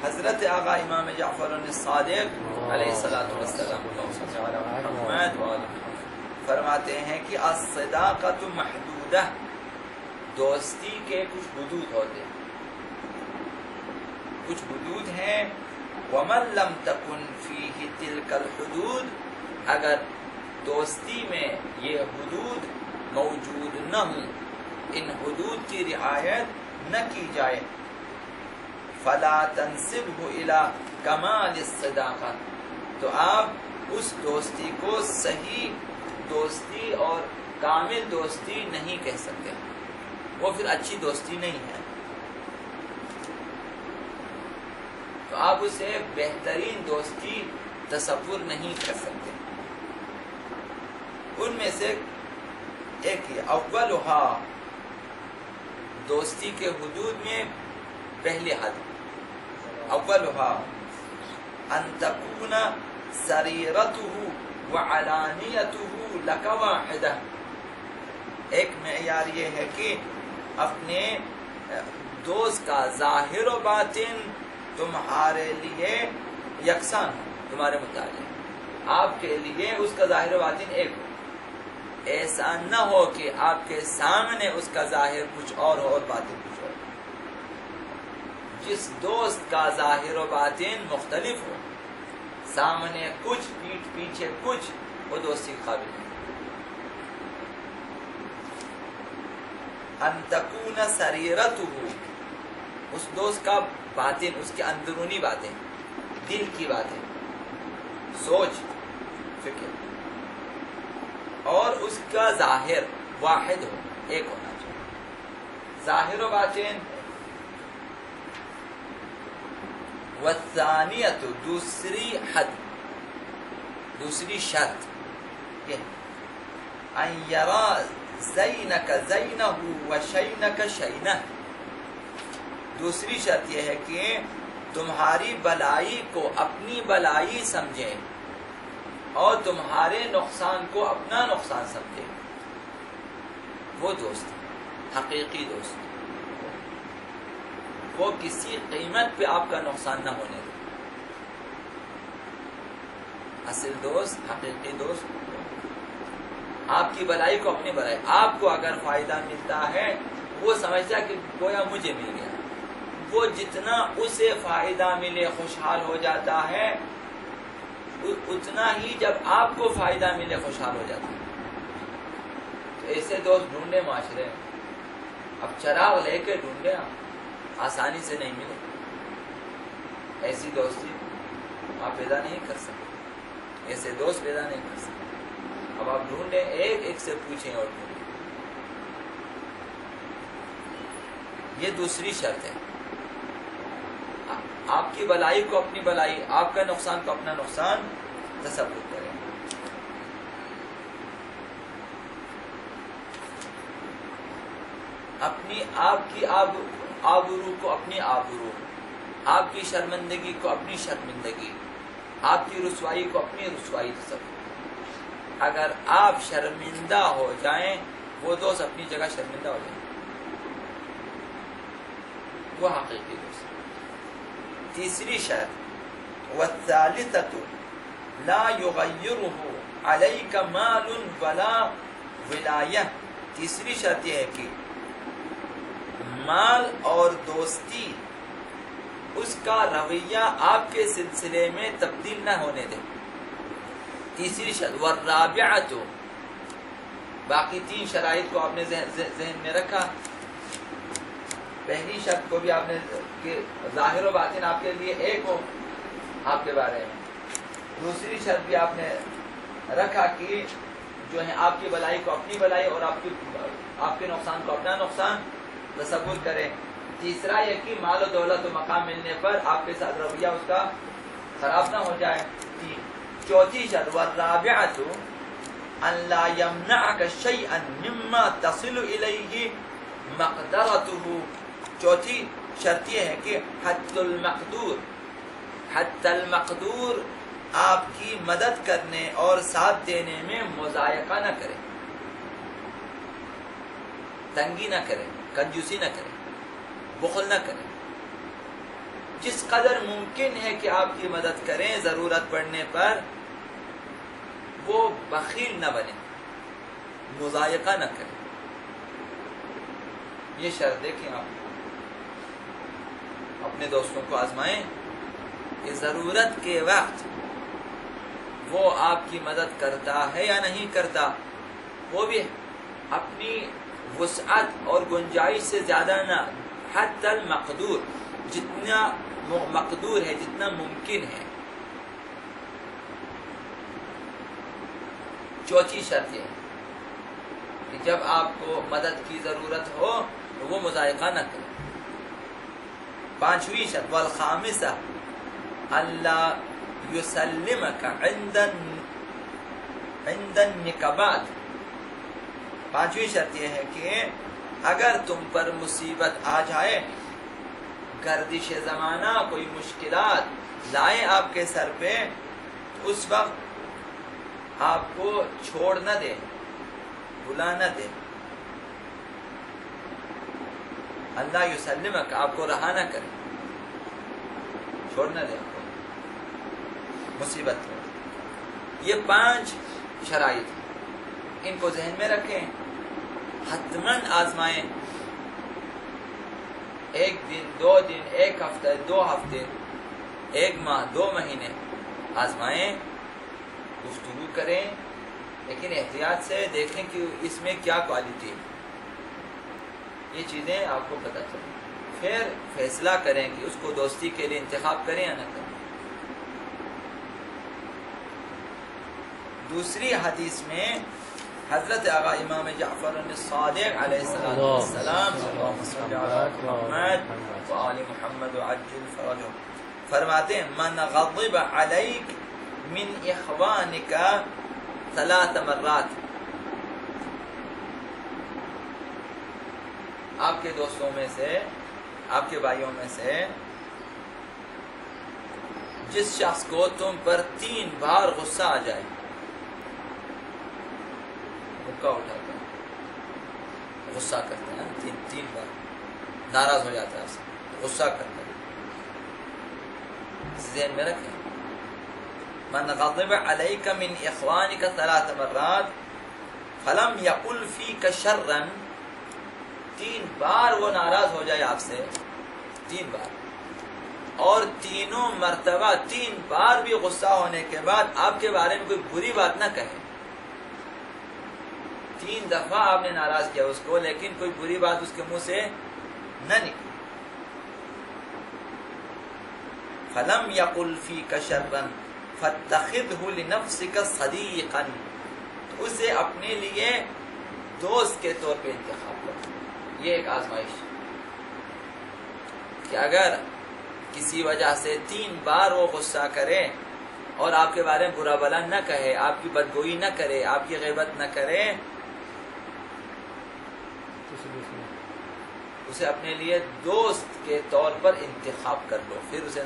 حضرت آقا امام جعفر الصادق علیہ السلام محمد فرماتے ہیں کہ الصداقۃ محدودہ، دوستی کے کچھ حدود ہوتے ہیں، کچھ حدود ہیں. ومن لم تکن فیہ تلک الحدود، اگر دوستی میں یہ حدود موجود نہ ہوں، ان حدود کی رعایت نہ کی جائے، فلا تنسبہ الی کمال الصداقہ، تو آپ اس دوستی کو صحیح دوستی اور کامل دوستی نہیں کہہ سکتے، وہ پھر اچھی دوستی نہیں ہے. تو آپ اسے بہترین دوستی تصور نہیں کر سکتے. ان میں سے ایک یہ اولھا، دوستی کے حدود میں پہلی حد، اولھا ان تکون سریرتہ وعلانیتہ لک واحدہ، ایک معیار یہ ہے کہ اپنے دوست کا ظاہر و باطن تمہارے لیے یکساں ہو، تمہارے متعلق آپ کے لیے اس کا ظاہر و باطن ایک ہو. ایسا نہ ہو کہ آپ کے سامنے اس کا ظاہر کچھ اور ہو اور باطن کچھ اور. جس دوست کا ظاہر و باطن مختلف ہو، سامنے کچھ پیٹھ پیچھے کچھ، وہ دوستی کے قابل نہیں. ان تکون سریرتہ، اس دوست کا باطن، اس کے اندرونی باتیں، دل کی باتیں، سوچ فکر، اور اس کا ظاہر واحد ہو، ایک ہونا چاہیے، ظاہر و باطن. والثانیۃ، دوسری حد، دوسری شرط یہ ان یرا زینک زینہ وشینک شینہ، دوسری شرط یہ ہے کہ تمہاری بلائی کو اپنی بلائی سمجھے اور تمہارے نقصان کو اپنا نقصان سمجھے. وہ دوست حقیقی دوست، وہ کسی قیمت پہ آپ کا نقصان نہ ہونے دے. اصل دوست، حقیقی دوست، آپ کی بلائی کو اپنی بلائی، آپ کو اگر فائدہ ملتا ہے وہ سمجھتا ہے کہ گویا مجھے مل گیا، وہ جتنا اسے فائدہ ملے خوشحال ہو جاتا ہے، اتنا ہی جب آپ کو فائدہ ملے خوشحال ہو جاتا ہے. تو ایسے دوست ڈھونڈے معاشرے، اب چراغ لے کے ڈھونڈے، آسانی سے نہیں ملے. ایسی دوستی آپ پیدا نہیں کر سکتے، ایسے دوست پیدا نہیں کر سکتے. اب آپ ڈھونڈیں، ایک ایک سے پوچھیں اور ڈھونڈیں. یہ دوسری شرط ہے. آپ کی بلائی کو اپنی بلائی، آپ کا نقصان کو اپنا نقصان تصور کریں. اپنی آپ کی آبرو کو اپنی آبرو، آپ کی شرمندگی کو اپنی شرمندگی، آپ کی رسوائی کو اپنی رسوائی تصور. اگر آپ شرمندہ ہو جائیں، وہ دوست اپنی جگہ شرمندہ ہو جائیں، وہ حقیقی دوست. تیسری شرط والثالثۃ لا یغیرہ علیک مال ولا ولایہ، تیسری شرط یہ ہے کہ مال اور دوستی، اس کا رویہ آپ کے سلسلے میں تبدیل نہ ہونے دے. تیسری شرط. والرابعۃ، باقی تین شرائط کو آپ نے ذہن میں رکھا. پہلی شرط کو بھی آپ نے کہ ظاہر و باطن آپ کے لیے ایک ہو آپ کے بارے میں. دوسری شرط بھی آپ نے رکھا کہ جو ہے آپ کی بلائی کو اپنی بلائی اور آپ کے نقصان کو اپنا نقصان تصور کریں. تیسرا یہ کہ مال و دولت و مقام ملنے پر آپ کے ساتھ رویہ اس کا خراب نہ ہو جائے. چوتھی شرط والرابعۃ ان لا یمنعک شیئا مما تصل الیہ مقدرتہ، چوتھی شرط یہ ہے کہ حتی المقدور آپ کی مدد کرنے اور ساتھ دینے میں مضائقہ نہ کرے، تنگی نہ کرے، کنجوسی نہ کرے، بخل نہ کرے. جس قدر ممکن ہے کہ آپ کی مدد کریں ضرورت پڑنے پر، وہ بخیل نہ بنے، مضائقہ نہ کریں. یہ شرط دیکھیں، آپ اپنے دوستوں کو آزمائیں کہ ضرورت کے وقت وہ آپ کی مدد کرتا ہے یا نہیں کرتا، وہ بھی اپنی وسعت اور گنجائش سے زیادہ نہ، حتی المقدور، جتنا مقدور ہے، جتنا ممکن ہے. چوتھی شرط یہ ہے کہ جب آپ کو مدد کی ضرورت ہو تو وہ مضائقہ نہ کرے. پانچویں شرط والخامسہ اللہ یسلمک عند النکبات. پانچویں شرط یہ ہے کہ اگر تم پر مصیبت آ جائے، گردش زمانہ، کوئی مشکلات لائے آپ کے سر پہ، تو اس وقت آپ کو چھوڑ نہ دے، بلا نہ دے. اللہ یسلمک، آپ کو رہا نہ کرے، چھوڑ نہ دے آپ کو مصیبت میں. یہ 5 شرائط ہیں، ان کو ذہن میں رکھیں، حتماً آزمائیں. 1 دن، 2 دن، 1 ہفتہ، 2 ہفتے، 1 ماہ، 2 مہینے آزمائیں، گفتگو کریں، لیکن احتیاط سے دیکھیں کہ اس میں کیا کوالٹی ہے. یہ چیزیں آپ کو پتہ چلیں، پھر فیصلہ کریں کہ اس کو دوستی کے لیے انتخاب کریں یا نہ کریں. دوسری حدیث میں حضرت آقا امام جعفر الصادق علیہ السلام محمد وعجل فرجہ فرماتے ہیں من غضب علیک من اخوانک 3 مرات. آپ کے دوستوں میں سے، آپ کے بھائیوں میں سے جس شخص کو تم پر 3 بار غصہ آ جائے، مکہ اٹھاتا ہے، غصہ کرتا ہے، 3 بار ناراض ہو جاتا ہے، غصہ کرتا ہے. ذہن میں رکھیں، من غضب علیک من اخوانک 3 مرات فلم یقل فیک شرا، 3 بار وہ ناراض ہو جائے آپ سے، 3 بار، اور 3 مرتبہ 3 بار بھی غصہ ہونے کے بعد آپ کے بارے میں کوئی بری بات نہ کہے. 3 دفعہ آپ نے ناراض کیا اس کو، لیکن کوئی بری بات اس کے منہ سے نہ نکلی. فلم یقل فیک شرا فاتخذہ لنفسک صدیقا، تو اسے اپنے لیے دوست کے طور پہ انتخاب کرو. یہ ایک آزمائش کہ اگر کسی وجہ سے 3 بار وہ غصہ کرے اور آپ کے بارے میں برا بلا نہ کہے، آپ کی بدگوئی نہ کرے، آپ کی غیبت نہ کرے، اسے اپنے لیے دوست کے طور پر انتخاب کر لو، پھر اسے